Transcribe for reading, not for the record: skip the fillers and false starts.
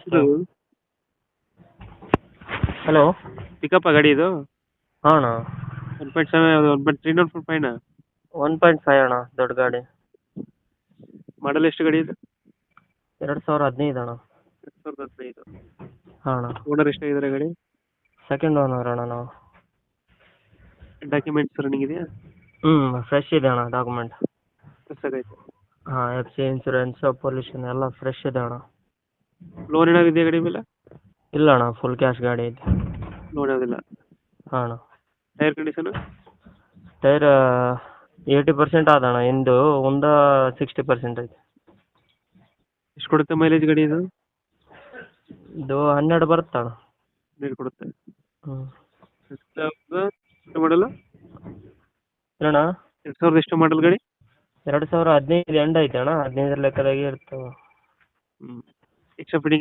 ಇದು hello. Pickup ಗಾಡಿ ಇದು ಹಾಂ ಅಣ್ಣ. 1.7 1.3 ನಾಟ್ 4.5 1.5 ಅಣ್ಣ, ದೊಡ್ಡ ಗಾಡಿ. ಮಾಡಲ್ ಎಷ್ಟು ಗಾಡಿ ಇದು? 2015 ಅಣ್ಣ. 2015. ಹಾಂ ಅಣ್ಣ. ಓನರ್ ಎಷ್ಟಾಗಿದ್ದಾರೆ ಗಾಡಿ? ಸೆಕೆಂಡ್ ಓನರ್ ಅಣ್ಣ ನಾವು. ಡಾಕ್ಯುಮೆಂಟ್ಸ್ ರನ್ನಿಂಗ್ ಇದೆಯಾ? ಫ್ರೆಶ್ ಇದೆ ಅಣ್ಣ ಡಾಕ್ಯುಮೆಂಟ್. ಹೊಸದಾಗೈತೆ. ಹಾಂ, ಎಫ್ ಸಿ ಇನ್ಸೂರೆನ್ಸ್ ಪೊಲ್ಯೂಷನ್ ಎಲ್ಲ ಫ್ರೆಶ್ ಇದೆ ಅಣ್ಣ. ಲೋನ್ ಏನಾದ್ರು ಇದೆಯಾ ಗಾಡಿ ಮೇಲೆ? ಇಲ್ಲ ಅಣ್ಣ, ಫುಲ್ ಕ್ಯಾಶ್ ಗಾಡಿ ಇದೆ. ಲೋನ್ ಯಾವುದಿಲ್ಲ. ಹಾಂ ಅಣ್ಣ. Tyre condition? ಟೈರ್ 80% ಆದಣ್ಣ, ಇಂದು ಮುಂದೆ 60% ಐತೆ. ಎಷ್ಟು ಕೊಡುತ್ತೆ ಮೈಲೇಜ್ ಗಾಡಿ ಇದು? ಇದು 12 ಬರುತ್ತೆ ಅಣ್ಣ. ನೀರು ಕೊಡುತ್ತೆ. ಹ್ಞೂ. ಎಷ್ಟು ಮಾಡಲ್ಲ? ಏನಣ್ಣ? 2000 ಎಷ್ಟು ಮಾಡಲ್ ಗಾಡಿ? 2015 ಎಂಡ್ ಐತೆ ಅಣ್ಣ, 15 ಲೆಕ್ಕದಾಗೆ ಇರ್ತವೆ. Extra fitting